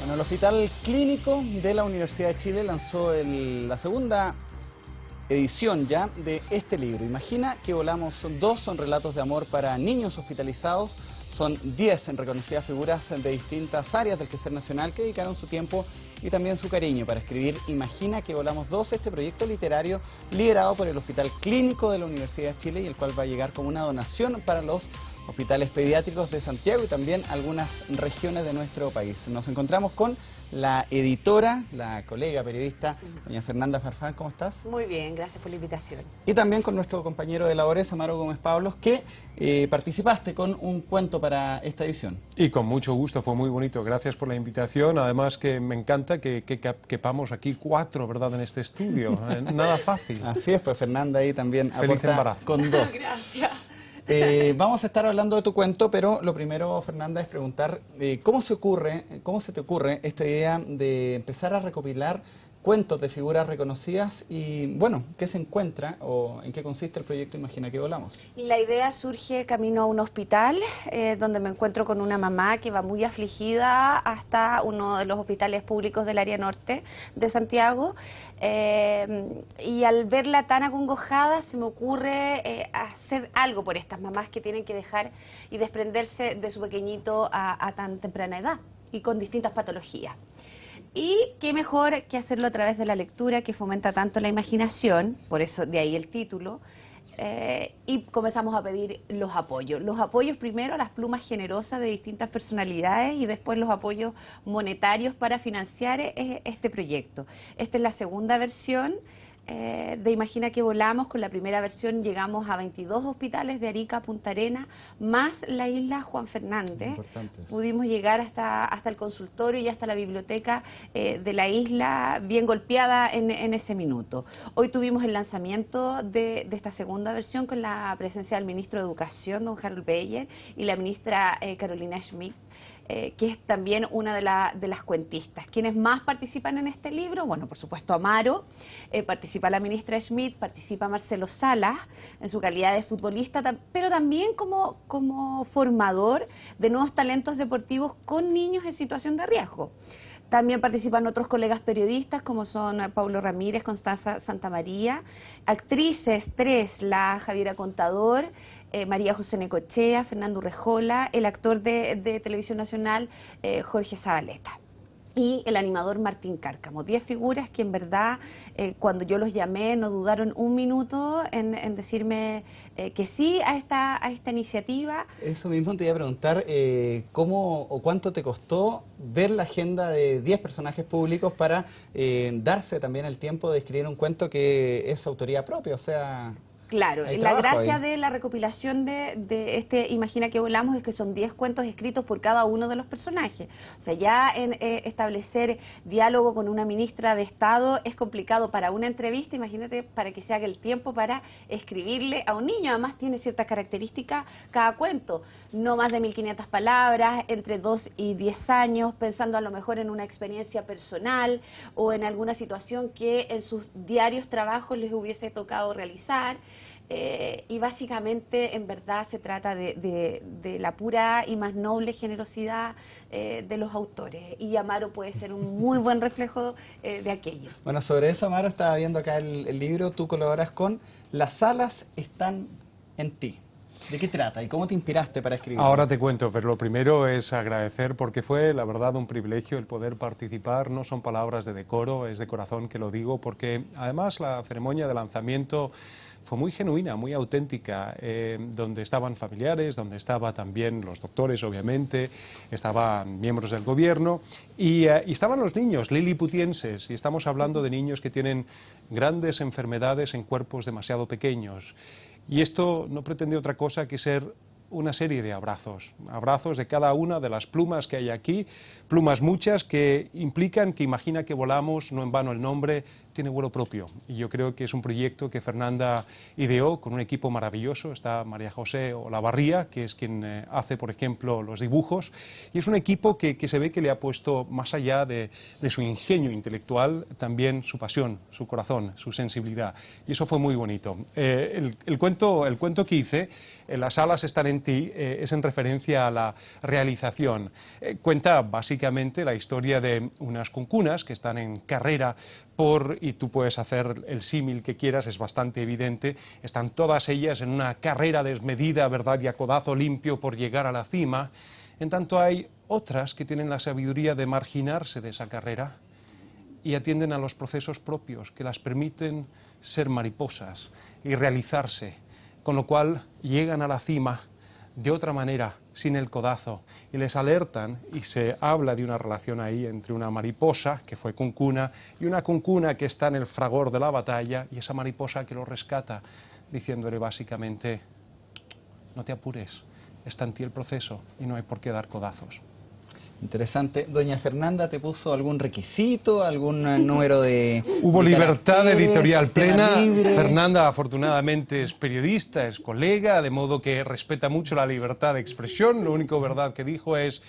Bueno, el Hospital Clínico de la Universidad de Chile lanzó la segunda edición ya de este libro. Imagina que volamos, son relatos de amor para niños hospitalizados. Son 10 en reconocidas figuras de distintas áreas del quehacer nacional que dedicaron su tiempo y también su cariño para escribir Imagina que volamos 2, este proyecto literario liderado por el Hospital Clínico de la Universidad de Chile y el cual va a llegar como una donación para los hospitales pediátricos de Santiago y también algunas regiones de nuestro país. Nos encontramos con la editora, la colega periodista, doña Fernanda Farfán. ¿Cómo estás? Muy bien, gracias por la invitación. Y también con nuestro compañero de labores, Amaro Gómez Pablos, que participaste con un cuento para esta edición. Y con mucho gusto, fue muy bonito. Gracias por la invitación. Además que me encanta que quepamos aquí 4, ¿verdad?, en este estudio. Nada fácil. Así es, pues Fernanda ahí también Feliz aporta embarazo. con 2. Gracias. Vamos a estar hablando de tu cuento, pero lo primero, Fernanda, es preguntar cómo se te ocurre esta idea de empezar a recopilar cuentos de figuras reconocidas y, bueno, ¿qué se encuentra o en qué consiste el proyecto Imagina que volamos? La idea surge camino a un hospital donde me encuentro con una mamá que va muy afligida hasta uno de los hospitales públicos del área norte de Santiago y al verla tan acongojada se me ocurre hacer algo por estas mamás que tienen que dejar y desprenderse de su pequeñito a tan temprana edad y con distintas patologías. Y qué mejor que hacerlo a través de la lectura que fomenta tanto la imaginación, por eso de ahí el título, y comenzamos a pedir los apoyos. Los apoyos primero a las plumas generosas de distintas personalidades y después los apoyos monetarios para financiar este proyecto. Esta es la segunda versión de Imagina que volamos. Con la primera versión llegamos a 22 hospitales de Arica a Punta Arenas, más la isla Juan Fernández. Pudimos llegar hasta el consultorio y hasta la biblioteca de la isla, bien golpeada en ese minuto. Hoy tuvimos el lanzamiento de esta segunda versión con la presencia del ministro de Educación, don Harold Beyer, y la ministra Carolina Schmidt, que es también una de las cuentistas. ¿Quiénes más participan en este libro? Bueno, por supuesto Amaro, participa la ministra Schmidt, participa Marcelo Salas en su calidad de futbolista, pero también como formador de nuevos talentos deportivos con niños en situación de riesgo. También participan otros colegas periodistas como son Paulo Ramírez, Constanza Santamaría, actrices 3, la Javiera Contador, María José Necochea, Fernando Urrejola, el actor de Televisión Nacional Jorge Zabaleta y el animador Martín Cárcamo. 10 figuras que en verdad cuando yo los llamé no dudaron un minuto en decirme que sí a esta iniciativa. Eso mismo te iba a preguntar, ¿cómo o cuánto te costó ver la agenda de 10 personajes públicos para darse también el tiempo de escribir un cuento que es autoría propia? O sea... Claro, la gracia de la recopilación de este Imagina que volamos es que son 10 cuentos escritos por cada uno de los personajes. O sea, ya establecer diálogo con una ministra de Estado es complicado para una entrevista, imagínate para que se haga el tiempo para escribirle a un niño. Además tiene ciertas características cada cuento, no más de 1500 palabras, entre 2 y 10 años, pensando a lo mejor en una experiencia personal o en alguna situación que en sus diarios trabajos les hubiese tocado realizar. Y básicamente en verdad se trata de la pura y más noble generosidad de los autores, y Amaro puede ser un muy buen reflejo de aquello. Bueno, sobre eso, Amaro, estaba viendo acá el libro, tú colaboras con Las alas están en ti. ¿De qué trata y cómo te inspiraste para escribir? Ahora te cuento, pero lo primero es agradecer porque fue, la verdad, un privilegio el poder participar. No son palabras de decoro, es de corazón que lo digo, porque además la ceremonia de lanzamiento fue muy genuina, muy auténtica, donde estaban familiares, donde estaban también los doctores, obviamente, estaban miembros del gobierno y estaban los niños liliputienses, y estamos hablando de niños que tienen grandes enfermedades en cuerpos demasiado pequeños. Y esto no pretende otra cosa que ser una serie de abrazos de cada una de las plumas que hay aquí, plumas muchas que implican que Imagina que volamos, no en vano el nombre, tiene vuelo propio y yo creo que es un proyecto que Fernanda ideó con un equipo maravilloso. Está María José Olavarría, que es quien hace, por ejemplo, los dibujos, y es un equipo que se ve que le ha puesto, más allá de su ingenio intelectual, también su pasión, su corazón, su sensibilidad, y eso fue muy bonito. El cuento que hice, Las alas están en ti, es en referencia a la realización. Cuenta básicamente la historia de unas cuncunas que están en carrera y tú puedes hacer el símil que quieras, es bastante evidente, están todas ellas en una carrera desmedida, ¿verdad?, y a codazo limpio por llegar a la cima. En tanto hay otras que tienen la sabiduría de marginarse de esa carrera y atienden a los procesos propios que las permiten ser mariposas y realizarse, con lo cual llegan a la cima de otra manera, sin el codazo, y les alertan, y se habla de una relación ahí entre una mariposa, que fue cuncuna, y una cuncuna que está en el fragor de la batalla, y esa mariposa que lo rescata, diciéndole básicamente, no te apures, está en ti el proceso, y no hay por qué dar codazos. Interesante. Doña Fernanda, ¿te puso algún requisito, algún número de... Hubo libertad editorial plena. Libre? Fernanda afortunadamente es periodista, es colega, de modo que respeta mucho la libertad de expresión. Lo único verdad que dijo es: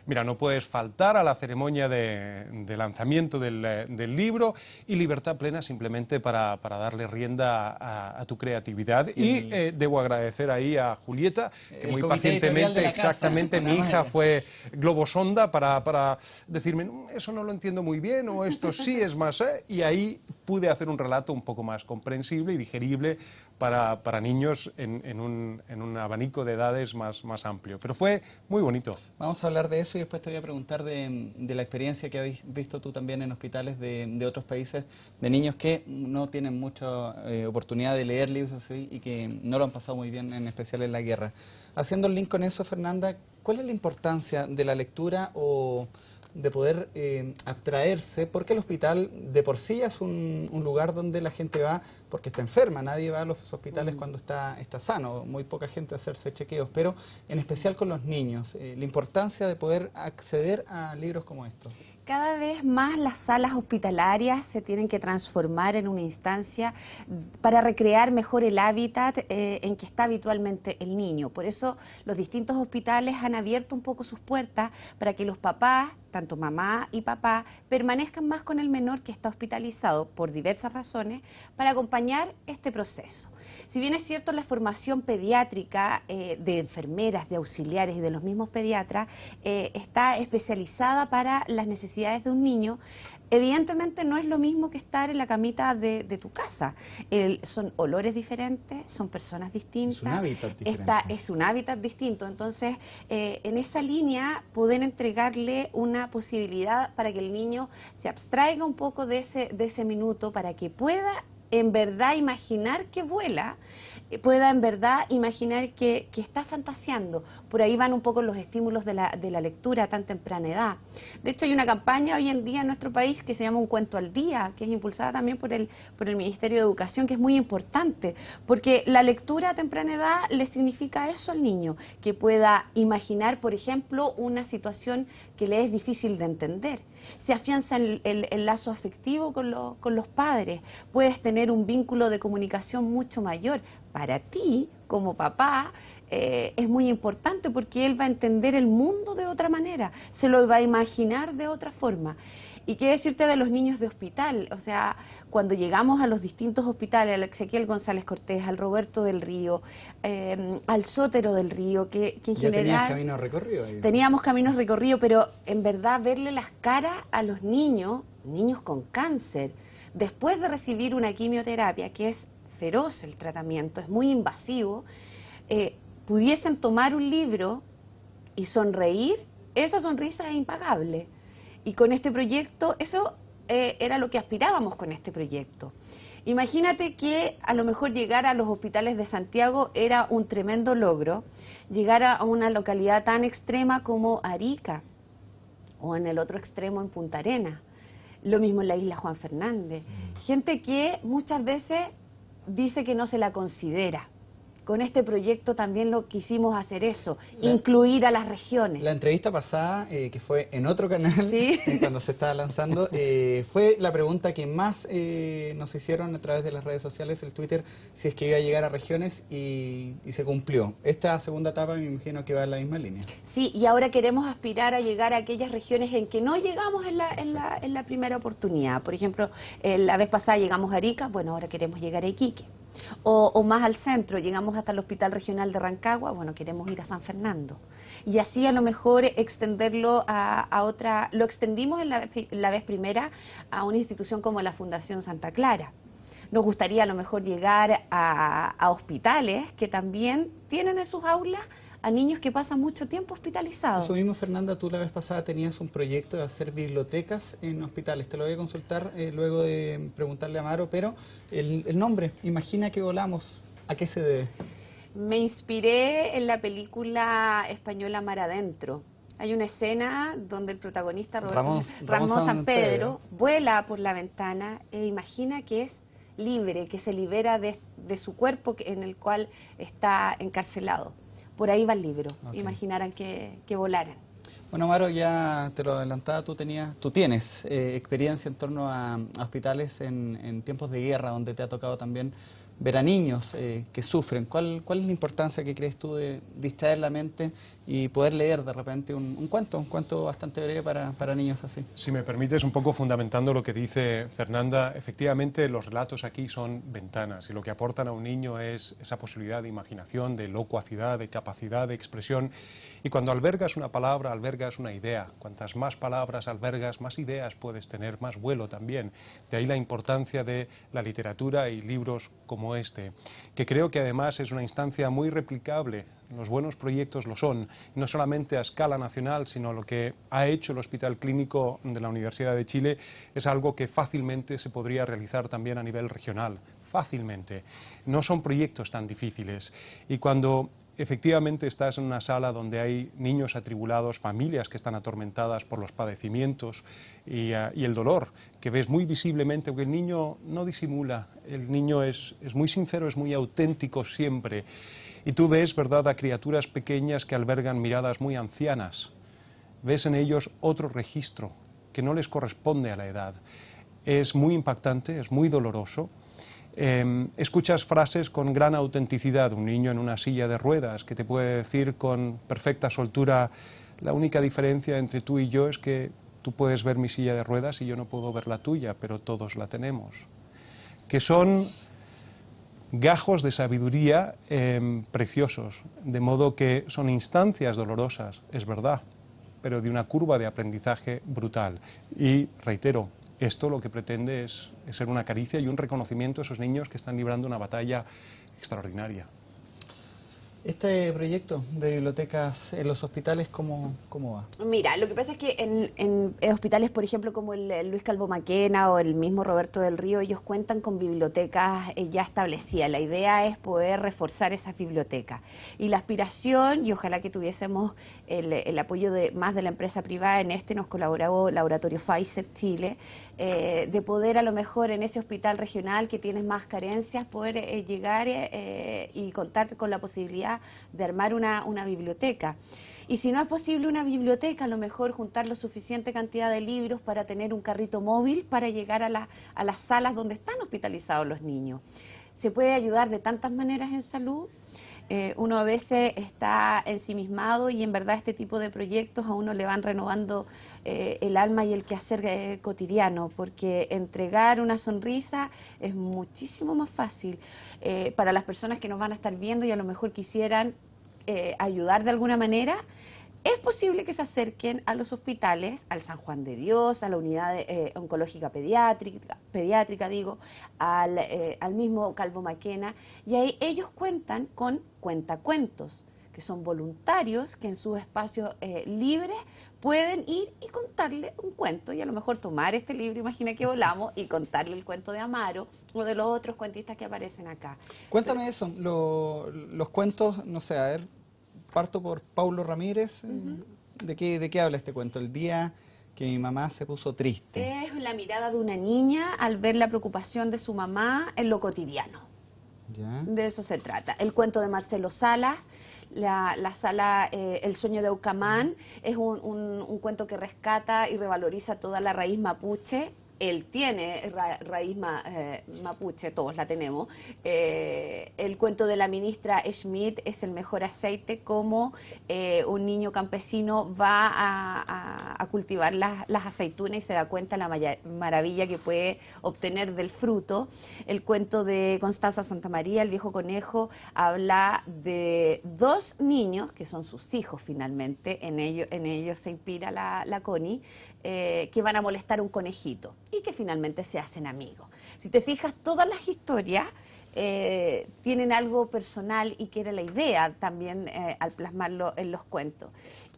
mira, no puedes faltar a la ceremonia de lanzamiento del libro, y libertad plena simplemente para darle rienda a tu creatividad. Sí. Y debo agradecer ahí a Julieta, que muy pacientemente, exactamente, mi hija fue globosonda para decirme, eso no lo entiendo muy bien, o esto sí es más, y ahí pude hacer un relato un poco más comprensible y digerible para niños en un abanico de edades más amplio. Pero fue muy bonito. Vamos a hablar de eso y después te voy a preguntar de la experiencia que habéis visto tú también en hospitales de otros países, de niños que no tienen mucha oportunidad de leer libros así y que no lo han pasado muy bien, en especial en la guerra. Haciendo el link con eso, Fernanda, ¿cuál es la importancia de la lectura o de poder abstraerse? Porque el hospital de por sí es un lugar donde la gente va porque está enferma. Nadie va a los hospitales cuando está sano, muy poca gente a hacerse chequeos, pero en especial con los niños, la importancia de poder acceder a libros como estos. Cada vez más las salas hospitalarias se tienen que transformar en una instancia para recrear mejor el hábitat en que está habitualmente el niño. Por eso los distintos hospitales han abierto un poco sus puertas para que los papás, tanto mamá y papá, permanezcan más con el menor que está hospitalizado por diversas razones para acompañar este proceso. Si bien es cierto, la formación pediátrica de enfermeras, de auxiliares y de los mismos pediatras está especializada para las necesidades de un niño, evidentemente no es lo mismo que estar en la camita de tu casa. Son olores diferentes, son personas distintas. Es un hábitat diferente. Es un hábitat distinto. Entonces, en esa línea, poder entregarle una posibilidad para que el niño se abstraiga un poco de ese minuto, para que pueda en verdad imaginar que vuela, pueda en verdad imaginar que está fantaseando. Por ahí van un poco los estímulos de la lectura a tan temprana edad. De hecho, hay una campaña hoy en día en nuestro país que se llama Un cuento al día, que es impulsada también por el Ministerio de Educación, que es muy importante, porque la lectura a temprana edad le significa eso al niño, que pueda imaginar, por ejemplo, una situación que le es difícil de entender. Se afianza el lazo afectivo con los padres, puedes tener un vínculo de comunicación mucho mayor. Para ti, como papá, es muy importante porque él va a entender el mundo de otra manera, se lo va a imaginar de otra forma. ¿Y qué decirte de los niños de hospital? O sea, cuando llegamos a los distintos hospitales, al Ezequiel González Cortés, al Roberto del Río, al Sótero del Río, que en general... ¿Tenías caminos recorridos ahí? Teníamos caminos recorridos, pero en verdad verle las caras a los niños con cáncer, después de recibir una quimioterapia, que es feroz el tratamiento, es muy invasivo, pudiesen tomar un libro y sonreír, esa sonrisa es impagable. Y con este proyecto, eso era lo que aspirábamos con este proyecto. Imagínate que a lo mejor llegar a los hospitales de Santiago era un tremendo logro, llegar a una localidad tan extrema como Arica, o en el otro extremo en Punta Arenas, lo mismo en la isla Juan Fernández. Gente que muchas veces dice que no se la considera. con este proyecto también lo quisimos hacer eso, incluir a las regiones. La entrevista pasada, que fue en otro canal, ¿Sí? Cuando se estaba lanzando, fue la pregunta que más nos hicieron a través de las redes sociales, el Twitter, si es que iba a llegar a regiones, y se cumplió. Esta segunda etapa me imagino que va en la misma línea. Sí, y ahora queremos aspirar a llegar a aquellas regiones en que no llegamos en la primera oportunidad. Por ejemplo, la vez pasada llegamos a Arica, bueno, ahora queremos llegar a Iquique. O más al centro, llegamos hasta el Hospital Regional de Rancagua, bueno, queremos ir a San Fernando. Y así a lo mejor extenderlo a otra, lo extendimos en la vez primera a una institución como la Fundación Santa Clara. Nos gustaría a lo mejor llegar a hospitales que también tienen en sus aulas a niños que pasan mucho tiempo hospitalizados. Eso mismo, Fernanda, tú la vez pasada tenías un proyecto de hacer bibliotecas en hospitales. Te lo voy a consultar luego de preguntarle a Amaro, pero el nombre, Imagina que volamos, ¿a qué se debe? Me inspiré en la película española Mar Adentro. Hay una escena donde el protagonista Ramón San Pedro vuela por la ventana e imagina que es libre, que se libera de su cuerpo en el cual está encarcelado. Por ahí va el libro, imaginaran que volaran. Bueno, Amaro, ya te lo adelantaba, tú tienes experiencia en torno a hospitales en tiempos de guerra, donde te ha tocado también ver a niños que sufren. ¿Cuál es la importancia que crees tú de distraer la mente y poder leer de repente un cuento bastante breve para niños así? Si me permites, un poco fundamentando lo que dice Fernanda, efectivamente los relatos aquí son ventanas y lo que aportan a un niño es esa posibilidad de imaginación, de locuacidad, de capacidad de expresión. Y cuando albergas una palabra, albergas una idea. Cuantas más palabras albergas, más ideas puedes tener, más vuelo también. De ahí la importancia de la literatura y libros como este, que creo que además es una instancia muy replicable. Los buenos proyectos lo son, no solamente a escala nacional, sino lo que ha hecho el Hospital Clínico de la Universidad de Chile es algo que fácilmente se podría realizar también a nivel regional. Fácilmente. No son proyectos tan difíciles. Y cuando efectivamente estás en una sala donde hay niños atribulados, familias que están atormentadas por los padecimientos y el dolor, que ves muy visiblemente, porque el niño no disimula, el niño es muy sincero, es muy auténtico siempre. Y tú ves, ¿verdad?, a criaturas pequeñas que albergan miradas muy ancianas. Ves en ellos otro registro que no les corresponde a la edad. Es muy impactante, es muy doloroso. Escuchas frases con gran autenticidad, un niño en una silla de ruedas que te puede decir con perfecta soltura: la única diferencia entre tú y yo es que tú puedes ver mi silla de ruedas y yo no puedo ver la tuya, pero todos la tenemos. Que son gajos de sabiduría preciosos, de modo que son instancias dolorosas, es verdad, pero de una curva de aprendizaje brutal. Y reitero, esto lo que pretende es ser una caricia y un reconocimiento a esos niños que están librando una batalla extraordinaria. Este proyecto de bibliotecas en los hospitales, ¿cómo va? Mira, lo que pasa es que en hospitales, por ejemplo, como el Luis Calvo Maquena o el mismo Roberto del Río, ellos cuentan con bibliotecas ya establecidas. La idea es poder reforzar esas bibliotecas. Y la aspiración, y ojalá que tuviésemos el apoyo más de la empresa privada, en nos colaboró Laboratorio Pfizer Chile, de poder a lo mejor en ese hospital regional que tiene más carencias, poder llegar y contar con la posibilidad de armar una biblioteca. Y si no es posible una biblioteca, a lo mejor juntar la suficiente cantidad de libros para tener un carrito móvil para llegar a las salas donde están hospitalizados los niños. Se puede ayudar de tantas maneras en salud. Uno a veces está ensimismado y en verdad este tipo de proyectos a uno le van renovando el alma y el quehacer cotidiano, porque entregar una sonrisa es muchísimo más fácil para las personas que nos van a estar viendo y a lo mejor quisieran ayudar de alguna manera. Es posible que se acerquen a los hospitales, al San Juan de Dios, a la unidad oncológica pediátrica, al mismo Calvo Maquena, y ahí ellos cuentan con cuentacuentos, que son voluntarios que en sus espacios libres pueden ir y contarle un cuento, y a lo mejor tomar este libro, Imagina que volamos, y contarle el cuento de Amaro o de los otros cuentistas que aparecen acá. Cuéntame eso, los cuentos, no sé, a ver, parto por Paulo Ramírez. ¿De qué habla este cuento? El día que mi mamá se puso triste. Es la mirada de una niña al ver la preocupación de su mamá en lo cotidiano. Ya. De eso se trata. El cuento de Marcelo Salas, la sala El sueño de Aucamán, es un cuento que rescata y revaloriza toda la raíz mapuche. Él tiene raíz mapuche, todos la tenemos. El cuento de la ministra Schmidt es el mejor aceite, como un niño campesino va a cultivar las aceitunas y se da cuenta la maravilla que puede obtener del fruto. El cuento de Constanza Santamaría, El viejo conejo, habla de dos niños, que son sus hijos finalmente, en ellos se inspira la Connie, que van a molestar a un conejito y que finalmente se hacen amigos. Si te fijas, todas las historias tienen algo personal, y que era la idea también al plasmarlo en los cuentos.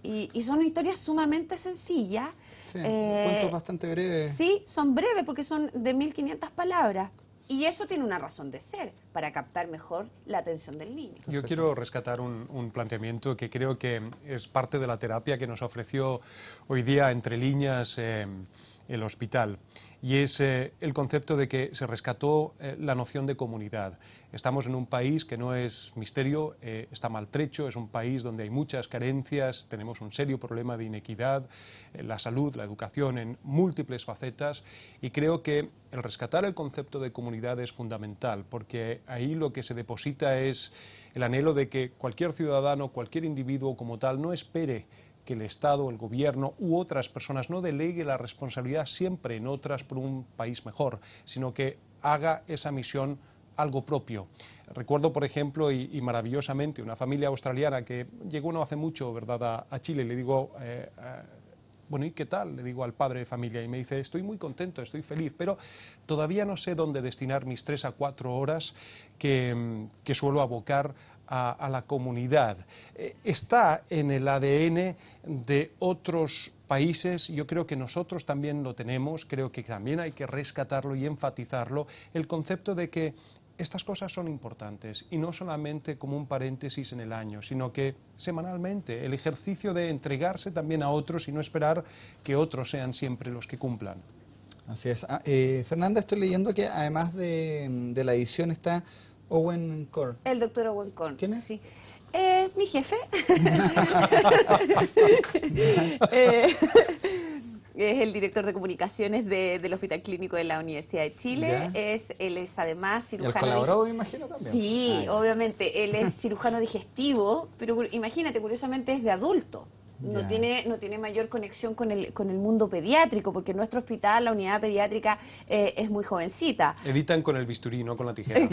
Y son historias sumamente sencillas. Sí, cuentos bastante breves. Sí, son breves porque son de 1500 palabras. Y eso tiene una razón de ser, para captar mejor la atención del niño. Yo quiero rescatar un planteamiento que creo que es parte de la terapia que nos ofreció hoy día Entre Líneas el hospital, y es el concepto de que se rescató la noción de comunidad. Estamos en un país que no es misterio, está maltrecho, es un país donde hay muchas carencias, tenemos un serio problema de inequidad, la salud, la educación, en múltiples facetas, y creo que el rescatar el concepto de comunidad es fundamental, porque ahí lo que se deposita es el anhelo de que cualquier ciudadano, cualquier individuo como tal, no espere que el Estado, el Gobierno u otras personas no delegue la responsabilidad siempre en otras por un país mejor, sino que haga esa misión algo propio. Recuerdo, por ejemplo, y maravillosamente, una familia australiana que llegó no hace mucho, ¿verdad?, a Chile. Le digo, bueno, ¿y qué tal?, le digo al padre de familia, y me dice, estoy muy contento, estoy feliz, pero todavía no sé dónde destinar mis 3 a 4 horas que suelo abocar a la comunidad. Está en el ADN de otros países, yo creo que nosotros también lo tenemos, creo que también hay que rescatarlo y enfatizarlo, el concepto de que estas cosas son importantes, y no solamente como un paréntesis en el año, sino que semanalmente, el ejercicio de entregarse también a otros y no esperar que otros sean siempre los que cumplan. Así es. Fernanda, estoy leyendo que además de la edición está Owen Core. El doctor Owen Core. ¿Quién es? Sí. Mi jefe. Es el director de comunicaciones del Hospital Clínico de la Universidad de Chile. Él es además cirujano. ¿Y el colaboró, me imagino, también? Sí, obviamente. Él es cirujano digestivo, pero imagínate, curiosamente es de adulto. No tiene mayor conexión con el mundo pediátrico, porque nuestro hospital, la unidad pediátrica, es muy jovencita. Editan con el bisturí, no con la tijera.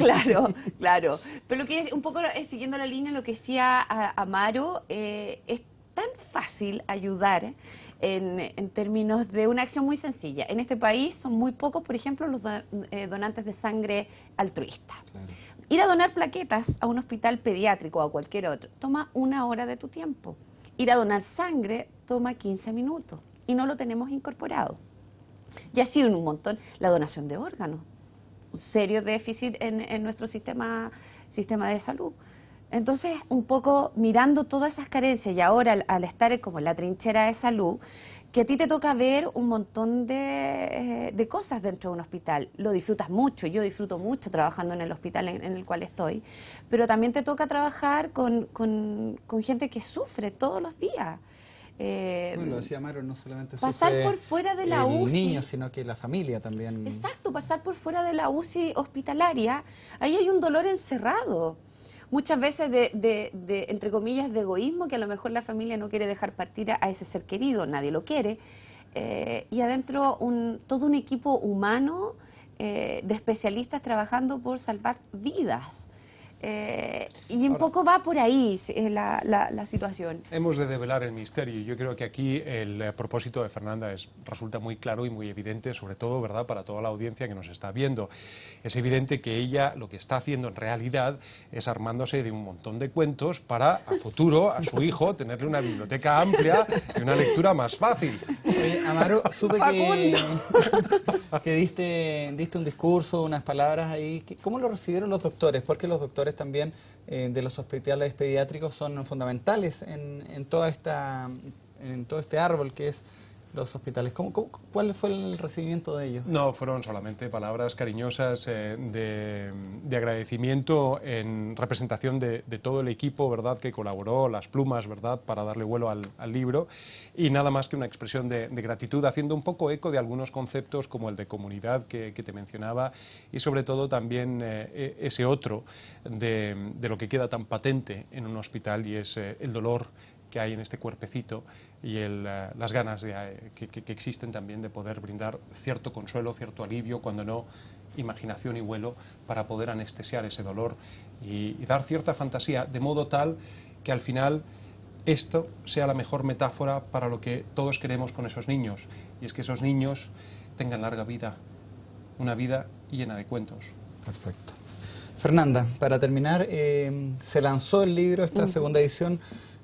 Claro. Pero lo que es un poco, siguiendo la línea, lo que decía Amaro, es tan fácil ayudar en términos de una acción muy sencilla. En este país son muy pocos, por ejemplo, los donantes de sangre altruistas. Claro. Ir a donar plaquetas a un hospital pediátrico o a cualquier otro toma 1 hora de tu tiempo. Ir a donar sangre toma 15 minutos y no lo tenemos incorporado. Y así un montón. La donación de órganos, un serio déficit en nuestro sistema de salud. Entonces, un poco mirando todas esas carencias, y ahora al estar como en la trinchera de salud, que a ti te toca ver un montón de cosas dentro de un hospital. Lo disfrutas mucho, yo disfruto mucho trabajando en el hospital en el cual estoy, pero también te toca trabajar con gente que sufre todos los días. Bueno, lo decía Maro, no solamente pasar por fuera de la UCI, el niño, sino que la familia también. Exacto, pasar por fuera de la UCI hospitalaria, ahí hay un dolor encerrado. Muchas veces entre comillas, de egoísmo, que a lo mejor la familia no quiere dejar partir a ese ser querido, nadie lo quiere, y adentro todo un equipo humano de especialistas trabajando por salvar vidas. Y un poco va por ahí la situación. Hemos de develar el misterio, y yo creo que aquí el propósito de Fernanda resulta muy claro y muy evidente, sobre todo, ¿verdad?, para toda la audiencia que nos está viendo. Es evidente que ella lo que está haciendo en realidad es armándose de un montón de cuentos para a futuro, a su hijo, tenerle una biblioteca amplia y una lectura más fácil. Amaro, supe que diste un discurso, unas palabras ahí. ¿Cómo lo recibieron los doctores? Porque los doctores también de los hospitales pediátricos son fundamentales en todo este árbol que es los hospitales. ¿Cuál fue el recibimiento de ellos? No, fueron solamente palabras cariñosas de agradecimiento en representación de todo el equipo, ¿verdad?, que colaboró, las plumas, ¿verdad?, para darle vuelo al libro, y nada más que una expresión de gratitud, haciendo un poco eco de algunos conceptos como el de comunidad que te mencionaba, y sobre todo también ese otro de lo que queda tan patente en un hospital, y es el dolor que hay en este cuerpecito y las ganas que existen también de poder brindar cierto consuelo, cierto alivio, cuando no imaginación y vuelo, para poder anestesiar ese dolor y dar cierta fantasía, de modo tal que al final esto sea la mejor metáfora para lo que todos queremos con esos niños, y es que esos niños tengan larga vida, una vida llena de cuentos. Perfecto. Fernanda, para terminar, se lanzó el libro, esta segunda edición,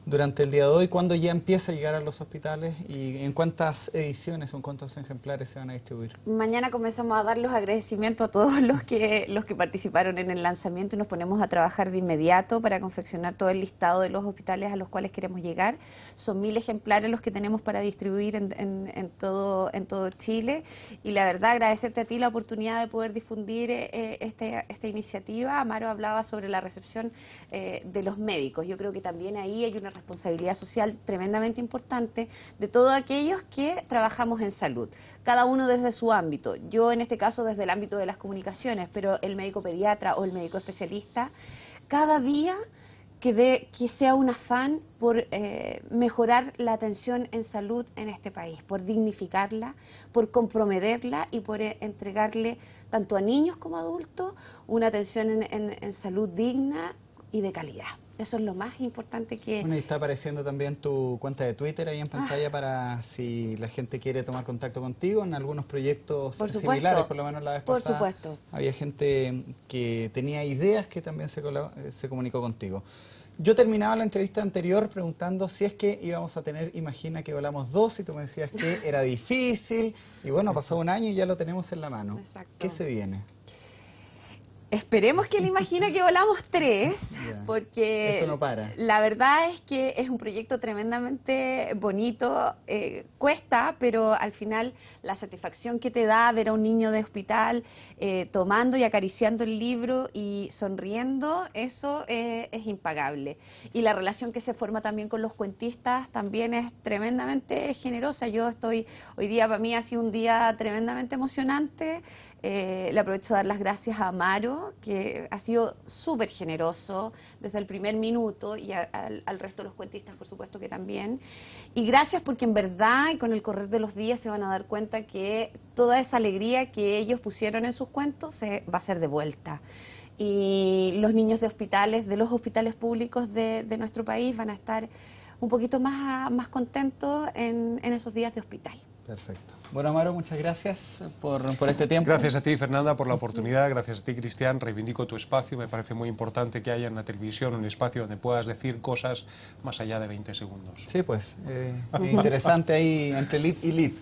durante el día de hoy. ¿Cuándo ya empieza a llegar a los hospitales y en cuántas ediciones o en cuántos ejemplares se van a distribuir? Mañana comenzamos a dar los agradecimientos a todos los que participaron en el lanzamiento, y nos ponemos a trabajar de inmediato para confeccionar todo el listado de los hospitales a los cuales queremos llegar. Son 1000 ejemplares los que tenemos para distribuir en todo Chile, y la verdad agradecerte a ti la oportunidad de poder difundir esta iniciativa. Amaro hablaba sobre la recepción de los médicos. Yo creo que también ahí hay una responsabilidad social tremendamente importante de todos aquellos que trabajamos en salud, cada uno desde su ámbito. Yo en este caso desde el ámbito de las comunicaciones, pero el médico pediatra o el médico especialista, cada día que sea un afán por mejorar la atención en salud en este país, por dignificarla, por comprometerla y por entregarle tanto a niños como a adultos una atención en salud digna y de calidad. Eso es lo más importante que... Bueno, y está apareciendo también tu cuenta de Twitter ahí en pantalla para si la gente quiere tomar contacto contigo en algunos proyectos similares, por lo menos la vez pasada. Por supuesto. Había gente que tenía ideas que también se comunicó contigo. Yo terminaba la entrevista anterior preguntando si es que íbamos a tener Imagina que Volamos 2, y tú me decías que era difícil, y bueno, ha pasado un año y ya lo tenemos en la mano. Exacto. ¿Qué se viene? Esperemos que le Imagina que Volamos 3, porque esto no para. La verdad es que es un proyecto tremendamente bonito, cuesta, pero al final la satisfacción que te da ver a un niño de hospital tomando y acariciando el libro y sonriendo, eso es impagable. Y la relación que se forma también con los cuentistas también es tremendamente generosa. Hoy día para mí ha sido un día tremendamente emocionante. Le aprovecho de dar las gracias a Amaro, que ha sido súper generoso desde el primer minuto, y al resto de los cuentistas, por supuesto que también. Y gracias porque en verdad, y con el correr de los días, se van a dar cuenta que toda esa alegría que ellos pusieron en sus cuentos se va a ser devuelta. Y los niños de hospitales, de los hospitales públicos de nuestro país, van a estar un poquito más contentos en esos días de hospital. Perfecto. Bueno, Amaro, muchas gracias por este tiempo. Gracias a ti, Fernanda, por la oportunidad. Gracias a ti, Cristian. Reivindico tu espacio. Me parece muy importante que haya en la televisión un espacio donde puedas decir cosas más allá de 20 segundos. Sí, pues, interesante ahí entre lead y lead.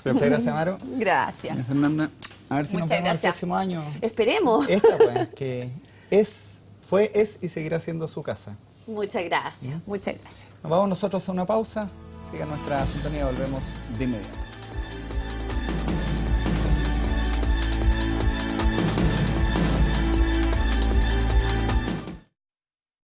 Muchas gracias, Amaro. Gracias. Fernanda, a ver si nos Muchas vemos el gracias. próximo año. Esperemos. Esta, pues, que es y seguirá siendo su casa. Muchas gracias. Muchas gracias. Nos vamos nosotros a una pausa. Siga nuestra sintonía, volvemos de inmediato.